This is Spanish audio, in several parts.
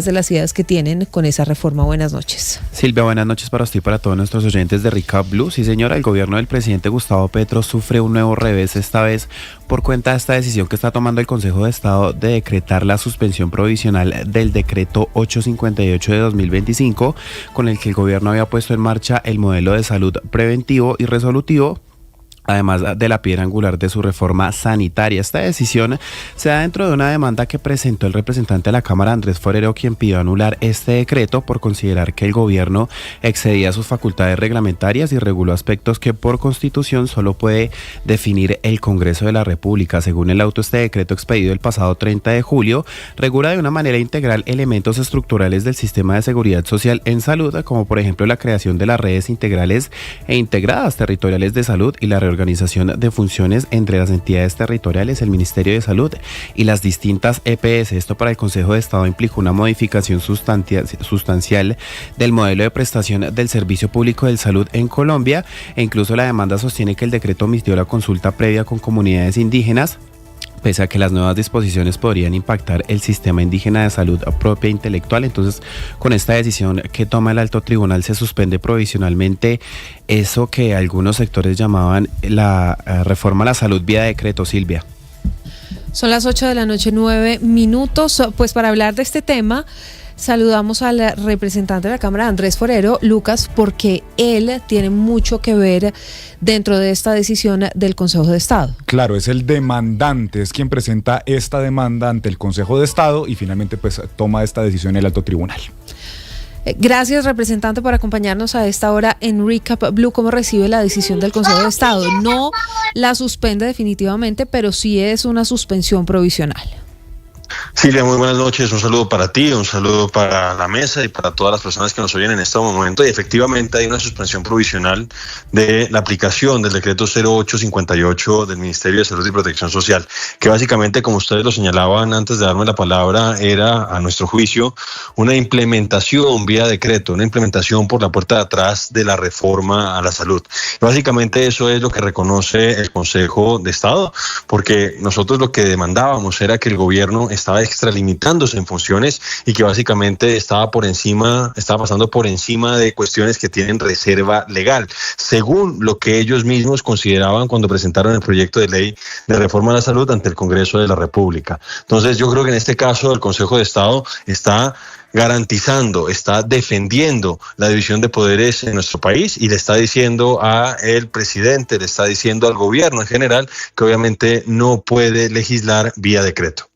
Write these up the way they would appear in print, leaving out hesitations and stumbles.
de las ideas que tienen con esa reforma. Buenas noches. Silvia, buenas noches para usted y para todos nuestros oyentes de Recap Blue. Sí, señora, el gobierno del presidente Gustavo Petro sufre un nuevo revés, esta vez por cuenta de esta decisión que está tomando el Consejo de Estado de decretar la suspensión provisional del decreto 858 de 2025, con el que el gobierno había puesto en marcha el modelo de salud preventivo y resolutivo, además de la piedra angular de su reforma sanitaria. Esta decisión se da dentro de una demanda que presentó el representante de la Cámara, Andrés Forero, quien pidió anular este decreto por considerar que el gobierno excedía sus facultades reglamentarias y reguló aspectos que por Constitución solo puede definir el Congreso de la República. Según el auto, este decreto expedido el pasado 30 de julio regula de una manera integral elementos estructurales del sistema de seguridad social en salud, como por ejemplo la creación de las redes integrales e integradas territoriales de salud y la organización de funciones entre las entidades territoriales, el Ministerio de Salud y las distintas EPS. Esto para el Consejo de Estado implicó una modificación sustancial del modelo de prestación del servicio público de salud en Colombia, e incluso la demanda sostiene que el decreto omitió la consulta previa con comunidades indígenas, pese a que las nuevas disposiciones podrían impactar el sistema indígena de salud propia e intelectual. Entonces, con esta decisión que toma el alto tribunal, se suspende provisionalmente eso que algunos sectores llamaban la reforma a la salud vía decreto. Silvia. Son las 8 de la noche, 9 minutos. Pues para hablar de este tema, saludamos al representante de la Cámara, Andrés Forero, Lucas, porque él tiene mucho que ver dentro de esta decisión del Consejo de Estado. Claro, es el demandante, es quien presenta esta demanda ante el Consejo de Estado y finalmente pues toma esta decisión el alto tribunal. Gracias, representante, por acompañarnos a esta hora en Recap Blue. ¿Cómo recibe la decisión del Consejo de Estado? No la suspende definitivamente, pero sí es una suspensión provisional. Silvia, muy buenas noches, un saludo para ti, un saludo para la mesa y para todas las personas que nos oyen en este momento. Y efectivamente hay una suspensión provisional de la aplicación del decreto 0858 del Ministerio de Salud y Protección Social, que básicamente, como ustedes lo señalaban antes de darme la palabra, era, a nuestro juicio, una implementación vía decreto, una implementación por la puerta de atrás de la reforma a la salud. Y básicamente eso es lo que reconoce el Consejo de Estado, porque nosotros lo que demandábamos era que el gobierno estaba extralimitándose en funciones y que básicamente estaba pasando por encima de cuestiones que tienen reserva legal, según lo que ellos mismos consideraban cuando presentaron el proyecto de ley de reforma a la salud ante el Congreso de la República. Entonces yo creo que en este caso el Consejo de Estado está garantizando, está defendiendo la división de poderes en nuestro país y le está diciendo al presidente, le está diciendo al gobierno en general que obviamente no puede legislar vía decreto.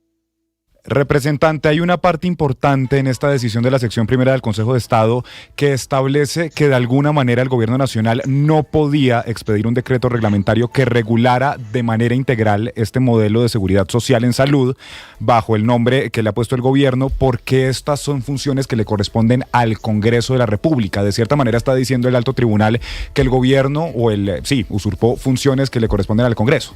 Representante, hay una parte importante en esta decisión de la sección primera del Consejo de Estado que establece que de alguna manera el gobierno nacional no podía expedir un decreto reglamentario que regulara de manera integral este modelo de seguridad social en salud bajo el nombre que le ha puesto el gobierno, porque estas son funciones que le corresponden al Congreso de la República. De cierta manera está diciendo el alto tribunal que el gobierno usurpó funciones que le corresponden al Congreso.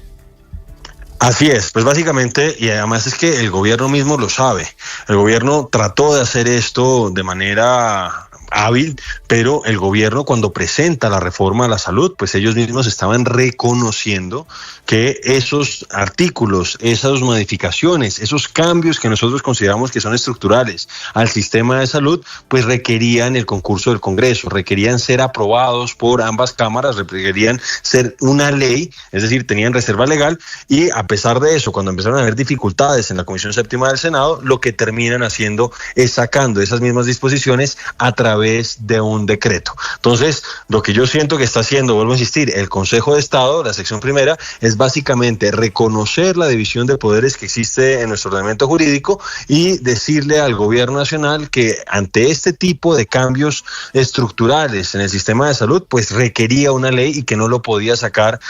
Así es, pues básicamente, y además es que el gobierno mismo lo sabe, el gobierno trató de hacer esto de manera hábil, pero el gobierno cuando presenta la reforma a la salud, pues ellos mismos estaban reconociendo que esos artículos, esas modificaciones, esos cambios que nosotros consideramos que son estructurales al sistema de salud, pues requerían el concurso del Congreso, requerían ser aprobados por ambas cámaras, requerían ser una ley, es decir, tenían reserva legal, y a pesar de eso, cuando empezaron a haber dificultades en la Comisión Séptima del Senado, lo que terminan haciendo es sacando esas mismas disposiciones a través de un decreto. Entonces, lo que yo siento que está haciendo, vuelvo a insistir, el Consejo de Estado, la sección primera, es básicamente reconocer la división de poderes que existe en nuestro ordenamiento jurídico y decirle al gobierno nacional que ante este tipo de cambios estructurales en el sistema de salud, pues requería una ley y que no lo podía sacar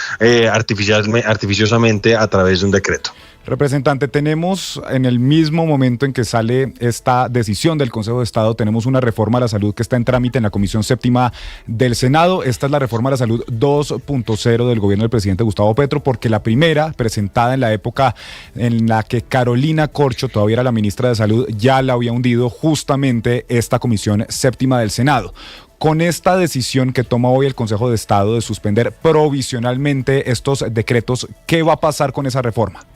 artificiosamente a través de un decreto. Representante, tenemos en el mismo momento en que sale esta decisión del Consejo de Estado, tenemos una reforma a la salud que está en trámite en la Comisión Séptima del Senado. Esta es la reforma a la salud 2.0 del gobierno del presidente Gustavo Petro, porque la primera, presentada en la época en la que Carolina Corcho todavía era la ministra de Salud, ya la había hundido justamente esta Comisión Séptima del Senado. Con esta decisión que toma hoy el Consejo de Estado de suspender provisionalmente estos decretos, ¿qué va a pasar con esa reforma?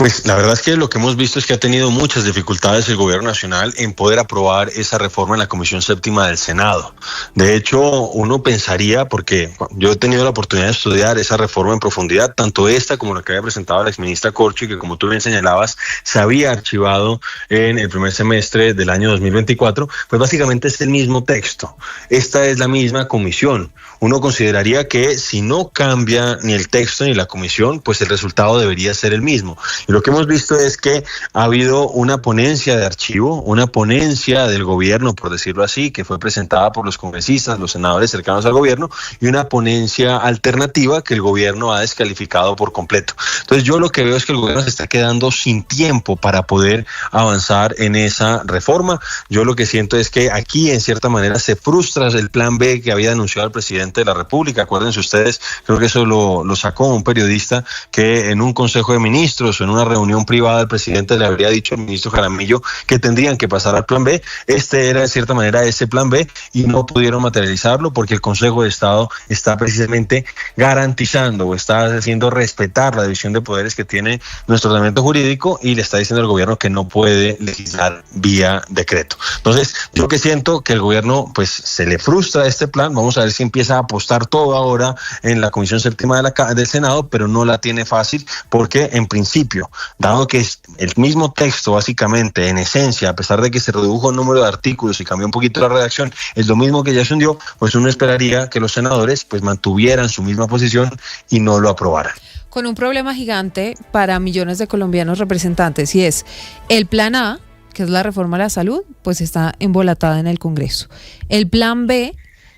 Pues la verdad es que lo que hemos visto es que ha tenido muchas dificultades el gobierno nacional en poder aprobar esa reforma en la Comisión Séptima del Senado. De hecho, uno pensaría, porque yo he tenido la oportunidad de estudiar esa reforma en profundidad, tanto esta como la que había presentado la exministra Corcho, que como tú bien señalabas, se había archivado en el primer semestre del año 2024, pues básicamente es el mismo texto. Esta es la misma comisión. Uno consideraría que si no cambia ni el texto ni la comisión, pues el resultado debería ser el mismo. Y lo que hemos visto es que ha habido una ponencia de archivo, una ponencia del gobierno, por decirlo así, que fue presentada por los congresistas, los senadores cercanos al gobierno, y una ponencia alternativa que el gobierno ha descalificado por completo. Entonces yo lo que veo es que el gobierno se está quedando sin tiempo para poder avanzar en esa reforma. Yo lo que siento es que aquí en cierta manera se frustra el plan B que había anunciado el presidente de la República. Acuérdense ustedes, creo que eso lo sacó un periodista, que en un consejo de ministros o en una reunión privada el presidente le habría dicho al ministro Jaramillo que tendrían que pasar al plan B. Este era de cierta manera ese plan B y no pudieron materializarlo porque el Consejo de Estado está precisamente garantizando o está haciendo respetar la división de poderes que tiene nuestro ordenamiento jurídico y le está diciendo al gobierno que no puede legislar vía decreto. Entonces, yo que siento que el gobierno pues se le frustra este plan. Vamos a ver si empieza a apostar todo ahora en la Comisión Séptima del Senado, pero no la tiene fácil porque en principio, dado que es el mismo texto básicamente en esencia, a pesar de que se redujo el número de artículos y cambió un poquito la redacción, es lo mismo que ya se hundió, pues uno esperaría que los senadores pues mantuvieran su misma posición y no lo aprobaran. Con un problema gigante para millones de colombianos representantes, y es el plan A, que es la reforma a la salud, pues está embolatada en el Congreso. El plan B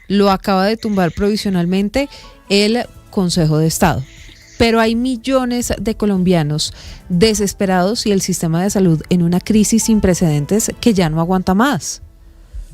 lo acaba de tumbar provisionalmente el Consejo de Estado. Pero hay millones de colombianos desesperados y el sistema de salud en una crisis sin precedentes que ya no aguanta más.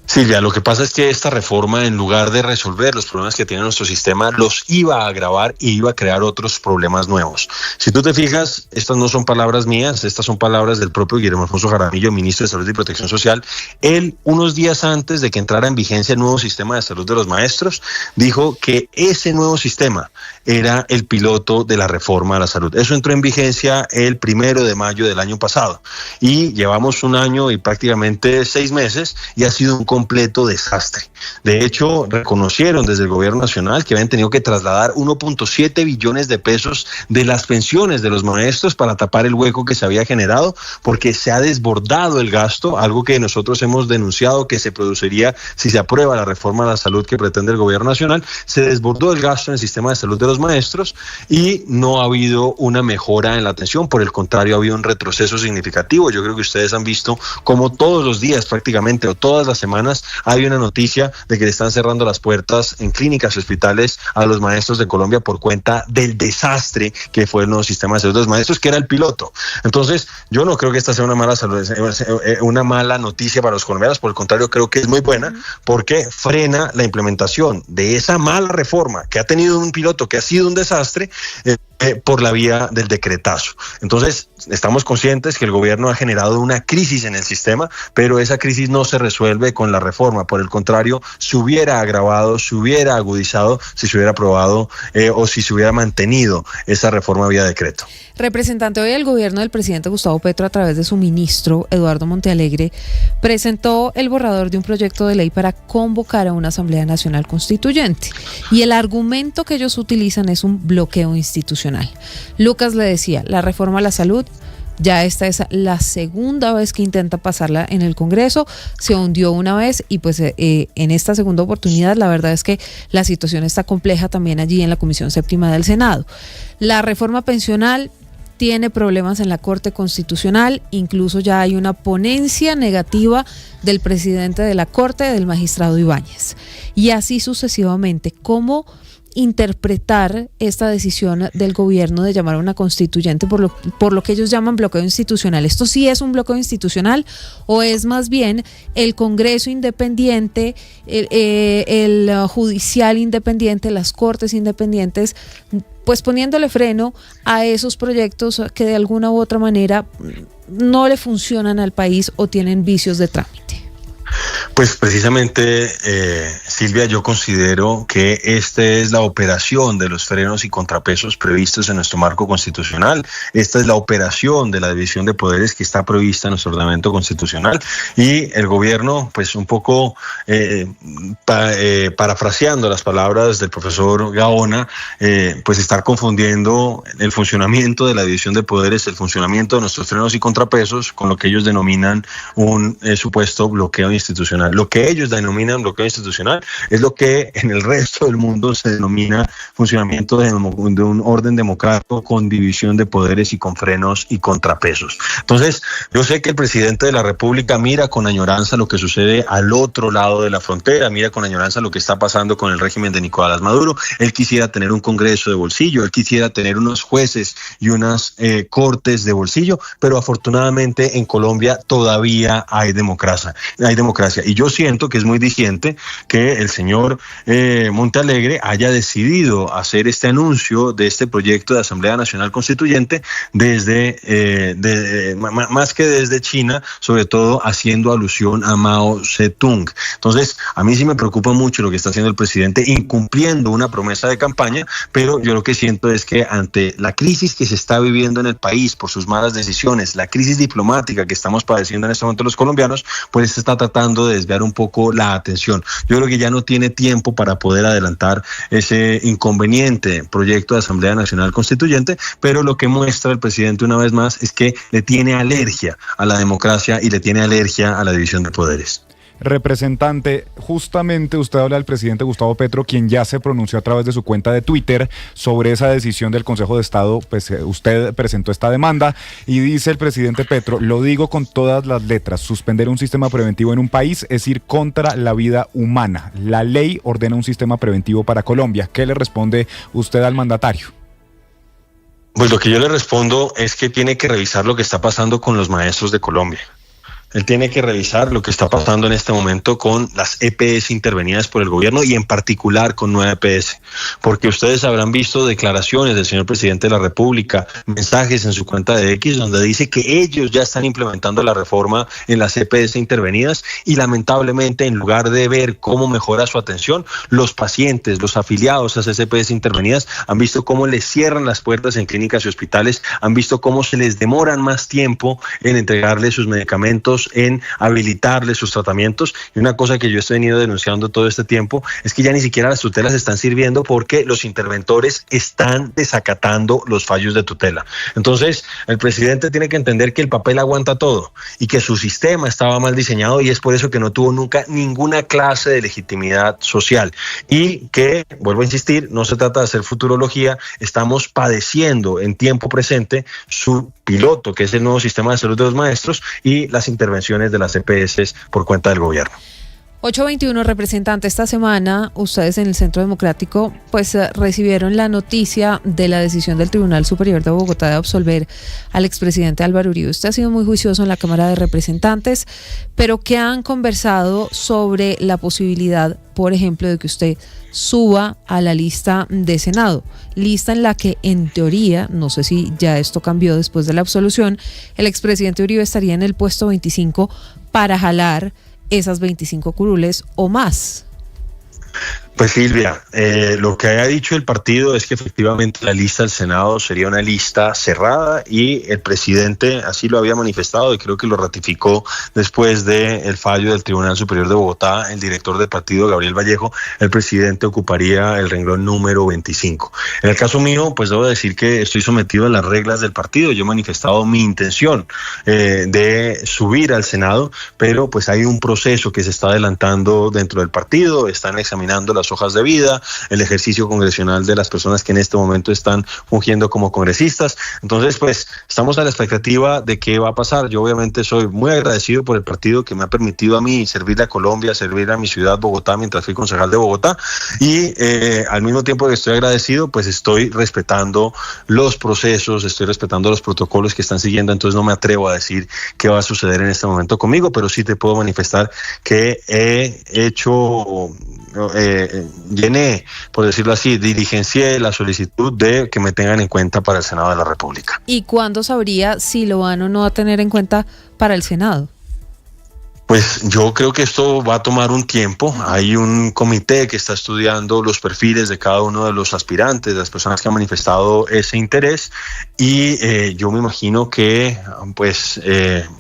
Silvia, lo que pasa es que esta reforma, en lugar de resolver los problemas que tiene nuestro sistema, los iba a agravar y iba a crear otros problemas nuevos. Si tú te fijas, estas no son palabras mías, estas son palabras del propio Guillermo Alfonso Jaramillo, ministro de Salud y Protección Social. Él, unos días antes de que entrara en vigencia el nuevo sistema de salud de los maestros, dijo que ese nuevo sistema era el piloto de la reforma a la salud. Eso entró en vigencia el 1 de mayo del año pasado y llevamos un año y prácticamente 6 meses y ha sido un completo desastre. De hecho, reconocieron desde el gobierno nacional que habían tenido que trasladar 1.7 billones de pesos de las pensiones de los maestros para tapar el hueco que se había generado, porque se ha desbordado el gasto, algo que nosotros hemos denunciado que se produciría si se aprueba la reforma a la salud que pretende el gobierno nacional. Se desbordó el gasto en el sistema de salud de los maestros y no ha habido una mejora en la atención, por el contrario, ha habido un retroceso significativo. Yo creo que ustedes han visto como todos los días prácticamente o todas las semanas hay una noticia de que le están cerrando las puertas en clínicas y hospitales a los maestros de Colombia por cuenta del desastre que fue el nuevo sistema de salud de los maestros, que era el piloto. Entonces, yo no creo que esta sea una mala noticia para los colombianos, por el contrario, creo que es muy buena porque frena la implementación de esa mala reforma que ha tenido un piloto que ha sido un desastre por la vía del decretazo. Entonces, estamos conscientes que el gobierno ha generado una crisis en el sistema, pero esa crisis no se resuelve con la reforma. Por el contrario, se hubiera agravado, se hubiera agudizado si se hubiera aprobado o si se hubiera mantenido esa reforma vía decreto. Representante, hoy el gobierno del presidente Gustavo Petro, a través de su ministro Eduardo Montealegre, presentó el borrador de un proyecto de ley para convocar a una Asamblea Nacional Constituyente. Y el argumento que ellos utilizan es un bloqueo institucional. Lucas le decía, la reforma a la salud, ya esta es la segunda vez que intenta pasarla en el Congreso, se hundió una vez y pues en esta segunda oportunidad la verdad es que la situación está compleja también allí en la Comisión Séptima del Senado. La reforma pensional tiene problemas en la Corte Constitucional, incluso ya hay una ponencia negativa del presidente de la Corte, del magistrado Ibáñez. Y así sucesivamente, ¿cómo interpretar esta decisión del gobierno de llamar a una constituyente por lo que ellos llaman bloqueo institucional? ¿Esto sí es un bloqueo institucional o es más bien el Congreso independiente, el judicial independiente, las cortes independientes, pues poniéndole freno a esos proyectos que de alguna u otra manera no le funcionan al país o tienen vicios de trámite? Pues precisamente, Silvia, yo considero que esta es la operación de los frenos y contrapesos previstos en nuestro marco constitucional. Esta es la operación de la división de poderes que está prevista en nuestro ordenamiento constitucional, y el gobierno, pues un poco parafraseando las palabras del profesor Gaona, pues está confundiendo el funcionamiento de la división de poderes, el funcionamiento de nuestros frenos y contrapesos, con lo que ellos denominan un supuesto bloqueo institucional. Lo que ellos denominan bloqueo institucional es lo que en el resto del mundo se denomina funcionamiento de un orden democrático con división de poderes y con frenos y contrapesos. Entonces, yo sé que el presidente de la República mira con añoranza lo que sucede al otro lado de la frontera, mira con añoranza lo que está pasando con el régimen de Nicolás Maduro. Él quisiera tener un Congreso de bolsillo, él quisiera tener unos jueces y unas cortes de bolsillo, pero afortunadamente en Colombia todavía hay democracia. Y yo siento que es muy diciente que el señor Montealegre haya decidido hacer este anuncio de este proyecto de Asamblea Nacional Constituyente más que desde China, sobre todo haciendo alusión a Mao Zedong. Entonces, a mí sí me preocupa mucho lo que está haciendo el presidente, incumpliendo una promesa de campaña, pero yo lo que siento es que ante la crisis que se está viviendo en el país por sus malas decisiones, la crisis diplomática que estamos padeciendo en este momento los colombianos, pues se está tratando de desviar un poco la atención. Yo creo que ya no tiene tiempo para poder adelantar ese inconveniente proyecto de Asamblea Nacional Constituyente, pero lo que muestra el presidente una vez más es que le tiene alergia a la democracia y le tiene alergia a la división de poderes. Representante, justamente usted habla del presidente Gustavo Petro, quien ya se pronunció a través de su cuenta de Twitter sobre esa decisión del Consejo de Estado. Pues usted presentó esta demanda y dice el presidente Petro: lo digo con todas las letras, suspender un sistema preventivo en un país es ir contra la vida humana. La ley ordena un sistema preventivo para Colombia. ¿Qué le responde usted al mandatario? Pues lo que yo le respondo es que tiene que revisar lo que está pasando con los maestros de Colombia. Él tiene que revisar lo que está pasando en este momento con las EPS intervenidas por el gobierno y en particular con Nueva EPS, porque ustedes habrán visto declaraciones del señor presidente de la República, mensajes en su cuenta de X donde dice que ellos ya están implementando la reforma en las EPS intervenidas, y lamentablemente, en lugar de ver cómo mejora su atención, los pacientes, los afiliados a esas EPS intervenidas han visto cómo les cierran las puertas en clínicas y hospitales, han visto cómo se les demoran más tiempo en entregarles sus medicamentos, en habilitarles sus tratamientos. Y una cosa que yo he venido denunciando todo este tiempo es que ya ni siquiera las tutelas están sirviendo porque los interventores están desacatando los fallos de tutela. Entonces, el presidente tiene que entender que el papel aguanta todo y que su sistema estaba mal diseñado, y es por eso que no tuvo nunca ninguna clase de legitimidad social, y que, vuelvo a insistir, no se trata de hacer futurología, estamos padeciendo en tiempo presente su piloto, que es el nuevo sistema de salud de los maestros, y las intervenciones de las EPS por cuenta del gobierno. 821, representante, esta semana ustedes en el Centro Democrático pues recibieron la noticia de la decisión del Tribunal Superior de Bogotá de absolver al expresidente Álvaro Uribe. Usted ha sido muy juicioso en la Cámara de Representantes, pero ¿qué han conversado sobre la posibilidad, por ejemplo, de que usted suba a la lista de Senado? Lista en la que, en teoría, no sé si ya esto cambió después de la absolución, el expresidente Uribe estaría en el puesto 25 para jalar esas 25 curules o más. Pues Silvia, lo que haya dicho el partido es que efectivamente la lista del Senado sería una lista cerrada, y el presidente así lo había manifestado, y creo que lo ratificó después del fallo del Tribunal Superior de Bogotá, el director del partido, Gabriel Vallejo. El presidente ocuparía el renglón número 25. En el caso mío, pues debo decir que estoy sometido a las reglas del partido. Yo he manifestado mi intención de subir al Senado, pero pues hay un proceso que se está adelantando dentro del partido. Están examinando las hojas de vida, el ejercicio congresional de las personas que en este momento están fungiendo como congresistas. Entonces, pues estamos a la expectativa de qué va a pasar. Yo obviamente soy muy agradecido por el partido que me ha permitido a mí servir a Colombia, servir a mi ciudad, Bogotá, mientras fui concejal de Bogotá, y al mismo tiempo que estoy agradecido, pues estoy respetando los procesos, estoy respetando los protocolos que están siguiendo. Entonces no me atrevo a decir qué va a suceder en este momento conmigo, pero sí te puedo manifestar que he hecho llené, por decirlo así, diligencié la solicitud de que me tengan en cuenta para el Senado de la República. ¿Y cuándo sabría si lo van o no a tener en cuenta para el Senado? Pues yo creo que esto va a tomar un tiempo. Hay un comité que está estudiando los perfiles de cada uno de los aspirantes, de las personas que han manifestado ese interés, y yo me imagino que pues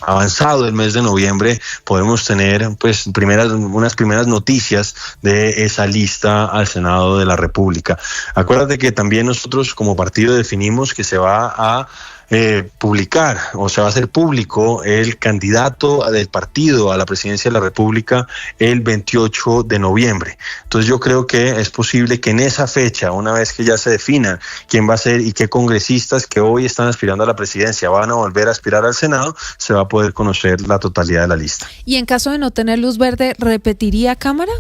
avanzado el mes de noviembre podemos tener pues unas primeras noticias de esa lista al Senado de la República. Acuérdate que también nosotros como partido definimos que se va a publicar, o se va a hacer público el candidato del partido a la presidencia de la República el 28 de noviembre. Entonces yo creo que es posible que en esa fecha, una vez que ya se defina quién va a ser y qué congresistas que hoy están aspirando a la presidencia van a volver a aspirar al Senado, se va a poder conocer la totalidad de la lista. Y en caso de no tener luz verde, ¿repetiría Cámara?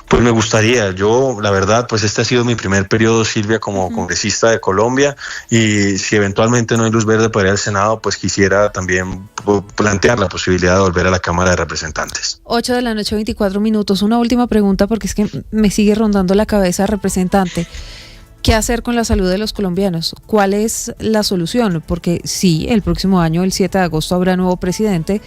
Pues me gustaría, yo la verdad, pues este ha sido mi primer periodo, Silvia, como congresista de Colombia, y si eventualmente no hay luz verde para ir al Senado, pues quisiera también plantear la posibilidad de volver a la Cámara de Representantes. 8 de la noche, 24 minutos. Una última pregunta porque es que me sigue rondando la cabeza, representante. ¿Qué hacer con la salud de los colombianos? ¿Cuál es la solución? Porque sí, el próximo año, el 7 de agosto, habrá nuevo presidente,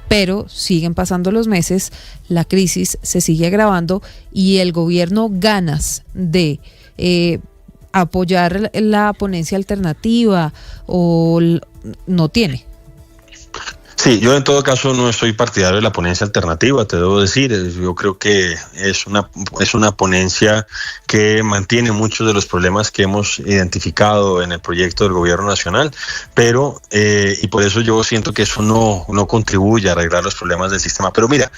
pero siguen pasando los meses, la crisis se sigue agravando y el gobierno ganas de apoyar la ponencia alternativa o no tiene. Sí, yo en todo caso no estoy partidario de la ponencia alternativa, te debo decir. Yo creo que es una ponencia que mantiene muchos de los problemas que hemos identificado en el proyecto del gobierno nacional, pero y por eso yo siento que eso no contribuye a arreglar los problemas del sistema. Pero mira,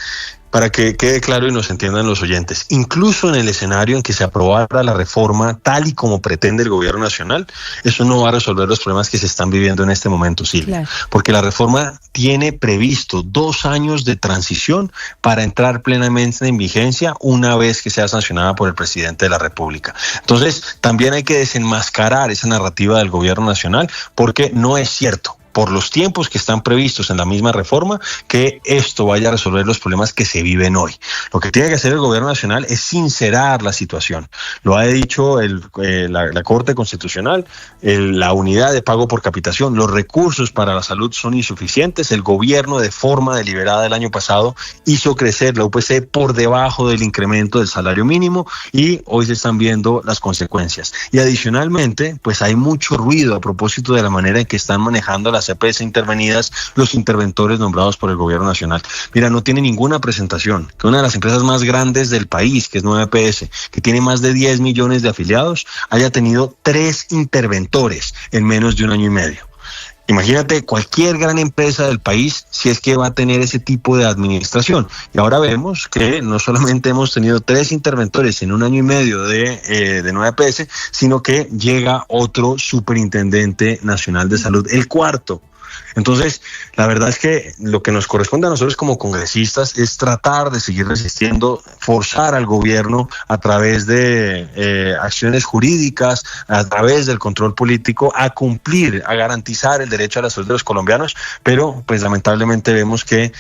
para que quede claro y nos entiendan los oyentes, incluso en el escenario en que se aprobara la reforma tal y como pretende el gobierno nacional, eso no va a resolver los problemas que se están viviendo en este momento, Silvia. Claro. Porque la reforma tiene previsto 2 años de transición para entrar plenamente en vigencia una vez que sea sancionada por el presidente de la República. Entonces, también hay que desenmascarar esa narrativa del gobierno nacional, porque no es cierto, por los tiempos que están previstos en la misma reforma, que esto vaya a resolver los problemas que se viven hoy. Lo que tiene que hacer el gobierno nacional es sincerar la situación. Lo ha dicho la Corte Constitucional, la unidad de pago por capitación, los recursos para la salud son insuficientes. El gobierno, de forma deliberada el año pasado, hizo crecer la UPC por debajo del incremento del salario mínimo y hoy se están viendo las consecuencias. Y adicionalmente, pues hay mucho ruido a propósito de la manera en que están manejando las EPS intervenidas los interventores nombrados por el gobierno nacional. Mira, no tiene ninguna presentación que una de las empresas más grandes del país, que es 9PS, que tiene más de 10 millones de afiliados, haya tenido 3 interventores en menos de 1 año y medio. Imagínate cualquier gran empresa del país si es que va a tener ese tipo de administración. Y ahora vemos que no solamente hemos tenido 3 interventores en 1 año y medio de 9PS, sino que llega otro superintendente nacional de salud, el 4. Entonces, la verdad es que lo que nos corresponde a nosotros como congresistas es tratar de seguir resistiendo, forzar al gobierno a través de acciones jurídicas, a través del control político, a cumplir, a garantizar el derecho a la salud de los colombianos, pero pues lamentablemente vemos que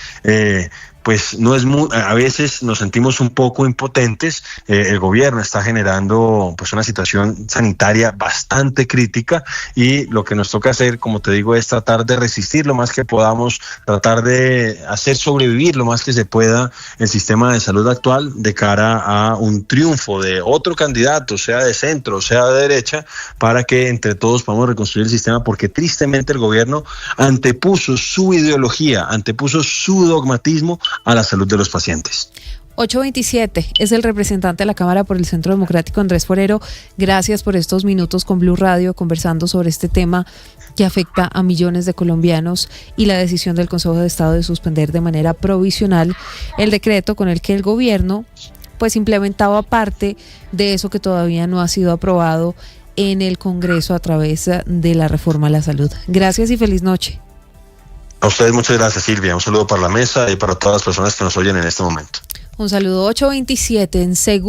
pues no es a veces nos sentimos un poco impotentes. El gobierno está generando pues una situación sanitaria bastante crítica y lo que nos toca hacer, como te digo, es tratar de resistir lo más que podamos, tratar de hacer sobrevivir lo más que se pueda el sistema de salud actual de cara a un triunfo de otro candidato, sea de centro, sea de derecha, para que entre todos podamos reconstruir el sistema, porque tristemente el gobierno antepuso su ideología, antepuso su dogmatismo a la salud de los pacientes. 8:27 es el representante de la Cámara por el Centro Democrático, Andrés Forero. Gracias por estos minutos con Blue Radio conversando sobre este tema que afecta a millones de colombianos y la decisión del Consejo de Estado de suspender de manera provisional el decreto con el que el gobierno pues implementaba parte de eso que todavía no ha sido aprobado en el Congreso a través de la reforma a la salud. Gracias y feliz noche. A ustedes muchas gracias, Silvia. Un saludo para la mesa y para todas las personas que nos oyen en este momento. Un saludo. 8:27 en Seguro.